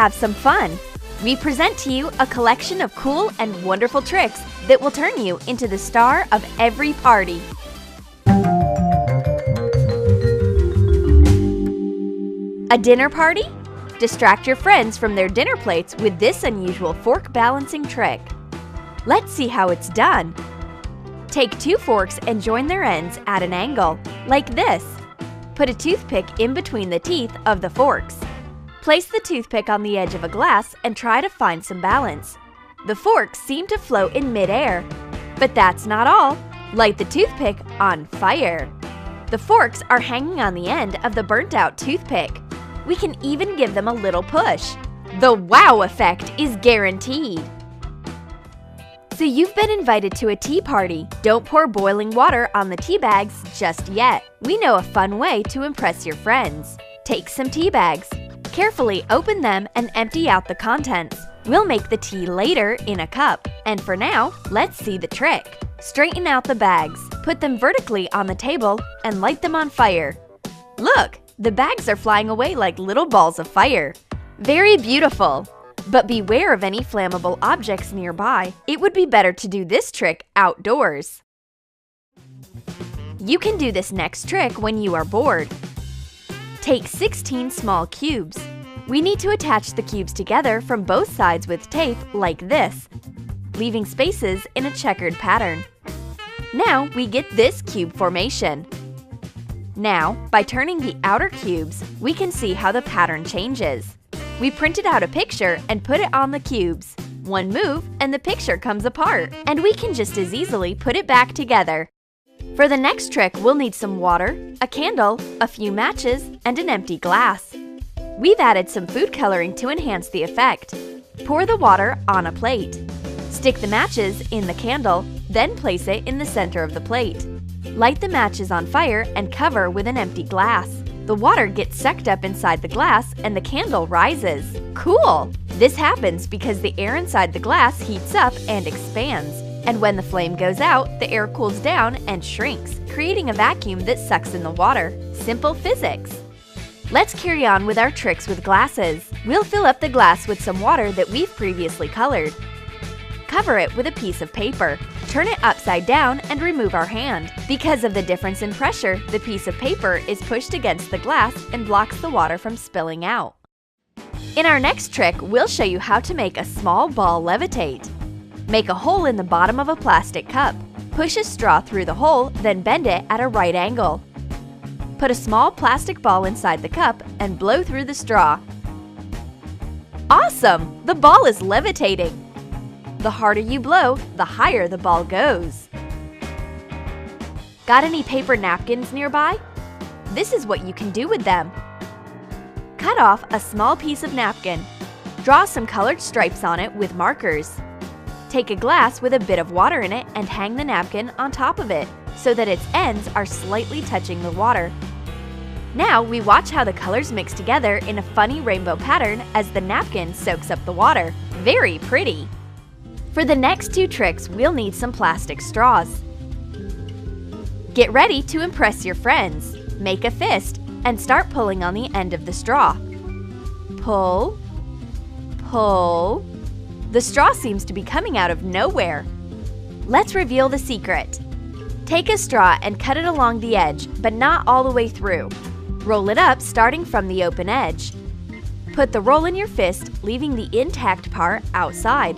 have some fun. We present to you a collection of cool and wonderful tricks that will turn you into the star of every party. A dinner party? Distract your friends from their dinner plates with this unusual fork balancing trick. Let's see how it's done. Take 2 forks and join their ends at an angle, like this. Put a toothpick in between the teeth of the forks. Place the toothpick on the edge of a glass and try to find some balance. The forks seem to float in mid-air. But that's not all. Light the toothpick on fire. The forks are hanging on the end of the burnt-out toothpick. We can even give them a little push. The wow effect is guaranteed. So you've been invited to a tea party. Don't pour boiling water on the tea bags just yet. We know a fun way to impress your friends. Take some tea bags. Carefully open them and empty out the contents. We'll make the tea later in a cup. And for now, let's see the trick. Straighten out the bags. Put them vertically on the table and light them on fire. Look, the bags are flying away like little balls of fire. Very beautiful. But beware of any flammable objects nearby. It would be better to do this trick outdoors. You can do this next trick when you are bored. Take 16 small cubes. We need to attach the cubes together from both sides with tape like this, leaving spaces in a checkered pattern. Now we get this cube formation. Now, by turning the outer cubes, we can see how the pattern changes. We printed out a picture and put it on the cubes. One move and the picture comes apart, and we can just as easily put it back together. For the next trick, we'll need some water, a candle, a few matches, and an empty glass. We've added some food coloring to enhance the effect. Pour the water on a plate. Stick the matches in the candle, then place it in the center of the plate. Light the matches on fire and cover with an empty glass. The water gets sucked up inside the glass and the candle rises. Cool! This happens because the air inside the glass heats up and expands. And when the flame goes out, the air cools down and shrinks, creating a vacuum that sucks in the water. Simple physics. Let's carry on with our tricks with glasses. We'll fill up the glass with some water that we've previously colored. Cover it with a piece of paper. Turn it upside down and remove our hand. Because of the difference in pressure, the piece of paper is pushed against the glass and blocks the water from spilling out. In our next trick, we'll show you how to make a small ball levitate. Make a hole in the bottom of a plastic cup. Push a straw through the hole, then bend it at a right angle. Put a small plastic ball inside the cup and blow through the straw. Awesome! The ball is levitating! The harder you blow, the higher the ball goes. Got any paper napkins nearby? This is what you can do with them. Cut off a small piece of napkin. Draw some colored stripes on it with markers. Take a glass with a bit of water in it and hang the napkin on top of it so that its ends are slightly touching the water. Now we watch how the colors mix together in a funny rainbow pattern as the napkin soaks up the water. Very pretty! For the next 2 tricks, we'll need some plastic straws. Get ready to impress your friends. Make a fist and start pulling on the end of the straw. Pull, pull. The straw seems to be coming out of nowhere. Let's reveal the secret. Take a straw and cut it along the edge, but not all the way through. Roll it up starting from the open edge. Put the roll in your fist, leaving the intact part outside.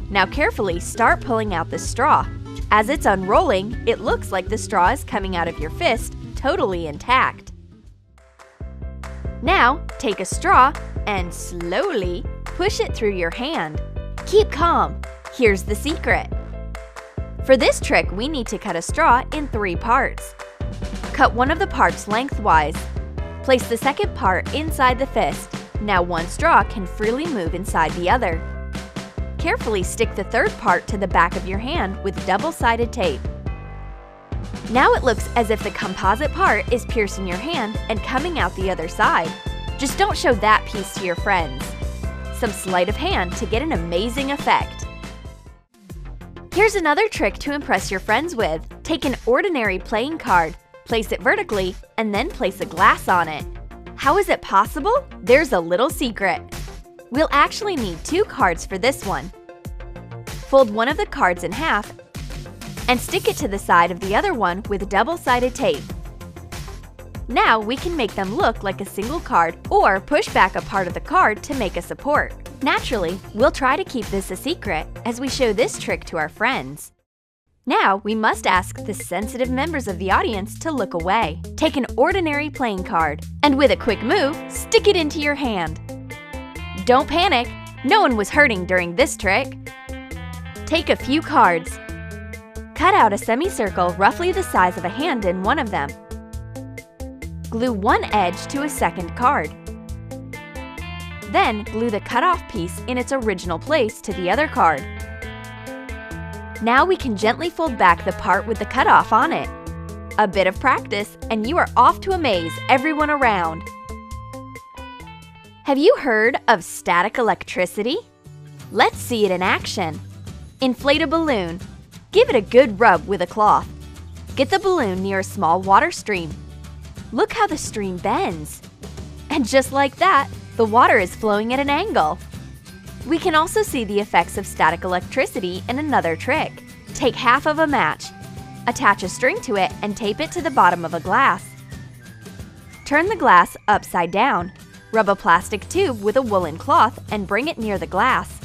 Now carefully start pulling out the straw. As it's unrolling, it looks like the straw is coming out of your fist, totally intact. Now, take a straw and slowly push it through your hand. Keep calm. Here's the secret. For this trick, we need to cut a straw in 3 parts. Cut one of the parts lengthwise. Place the second part inside the fist. Now one straw can freely move inside the other. Carefully stick the third part to the back of your hand with double-sided tape. Now it looks as if the composite part is piercing your hand and coming out the other side. Just don't show that piece to your friends. Some sleight of hand to get an amazing effect. Here's another trick to impress your friends with. Take an ordinary playing card, place it vertically, and then place a glass on it. How is it possible? There's a little secret. We'll actually need 2 cards for this one. Fold one of the cards in half and stick it to the side of the other one with double-sided tape. Now we can make them look like a single card or push back a part of the card to make a support. Naturally, we'll try to keep this a secret as we show this trick to our friends. Now we must ask the sensitive members of the audience to look away. Take an ordinary playing card and with a quick move, stick it into your hand. Don't panic, no one was hurting during this trick. Take a few cards. Cut out a semicircle roughly the size of a hand in one of them. Glue one edge to a second card. Then glue the cut-off piece in its original place to the other card. Now we can gently fold back the part with the cutoff on it. A bit of practice and you are off to amaze everyone around. Have you heard of static electricity? Let's see it in action. Inflate a balloon. Give it a good rub with a cloth. Get the balloon near a small water stream. Look how the stream bends. And just like that, the water is flowing at an angle. We can also see the effects of static electricity in another trick. Take half of a match, attach a string to it and tape it to the bottom of a glass. Turn the glass upside down. Rub a plastic tube with a woolen cloth and bring it near the glass.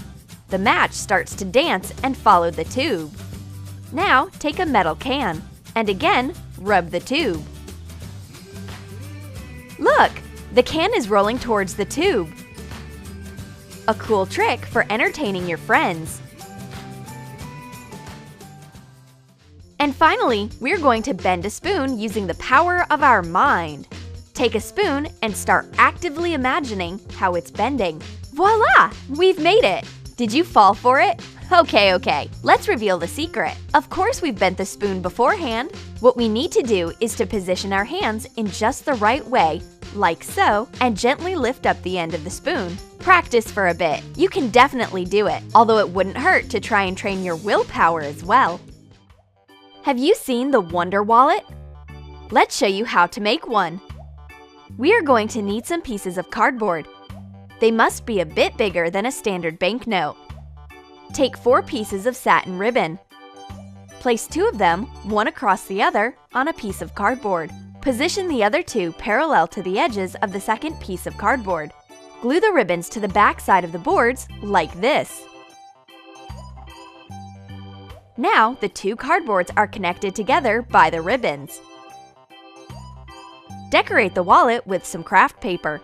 The match starts to dance and follow the tube. Now take a metal can and again rub the tube. Look! The can is rolling towards the tube. A cool trick for entertaining your friends. And finally, we're going to bend a spoon using the power of our mind. Take a spoon and start actively imagining how it's bending. Voila! We've made it! Did you fall for it? Okay, let's reveal the secret. Of course we've bent the spoon beforehand. What we need to do is to position our hands in just the right way, like so, and gently lift up the end of the spoon. Practice for a bit. You can definitely do it, although it wouldn't hurt to try and train your willpower as well. Have you seen the Wonder Wallet? Let's show you how to make one. We are going to need some pieces of cardboard. They must be a bit bigger than a standard banknote. Take 4 pieces of satin ribbon. Place 2 of them, one across the other, on a piece of cardboard. Position the other 2 parallel to the edges of the second piece of cardboard. Glue the ribbons to the back side of the boards like this. Now the 2 cardboards are connected together by the ribbons. Decorate the wallet with some craft paper.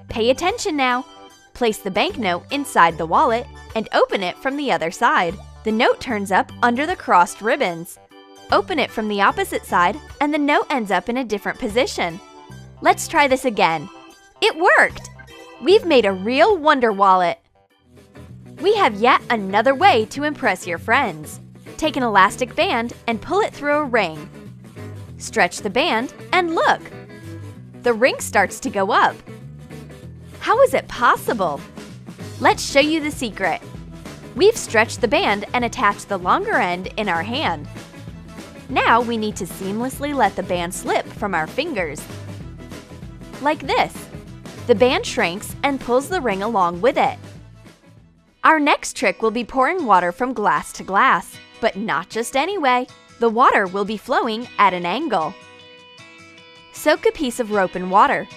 Pay attention now! Place the banknote inside the wallet and open it from the other side. The note turns up under the crossed ribbons. Open it from the opposite side and the note ends up in a different position. Let's try this again. It worked! We've made a real Wonder Wallet. We have yet another way to impress your friends. Take an elastic band and pull it through a ring. Stretch the band and look! The ring starts to go up. How is it possible? Let's show you the secret. We've stretched the band and attached the longer end in our hand. Now we need to seamlessly let the band slip from our fingers. Like this. The band shrinks and pulls the ring along with it. Our next trick will be pouring water from glass to glass, but not just any way. The water will be flowing at an angle. Soak a piece of rope in water.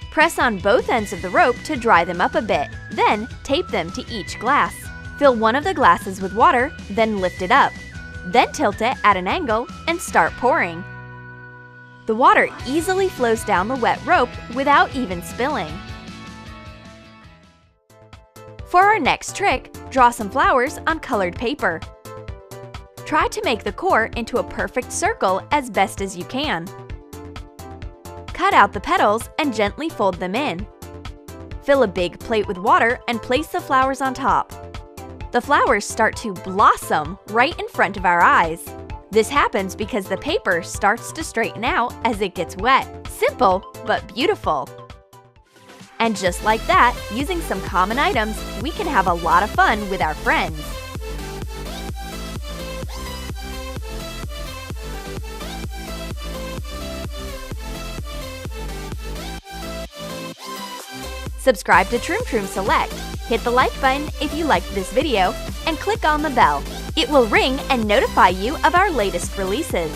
Press on both ends of the rope to dry them up a bit, then tape them to each glass. Fill one of the glasses with water, then lift it up. Then tilt it at an angle and start pouring. The water easily flows down the wet rope without even spilling. For our next trick, draw some flowers on colored paper. Try to make the core into a perfect circle as best as you can. Cut out the petals and gently fold them in. Fill a big plate with water and place the flowers on top. The flowers start to blossom right in front of our eyes. This happens because the paper starts to straighten out as it gets wet. Simple, but beautiful. And just like that, using some common items, we can have a lot of fun with our friends. Subscribe to Troom Troom Select, hit the like button if you liked this video, and click on the bell. It will ring and notify you of our latest releases.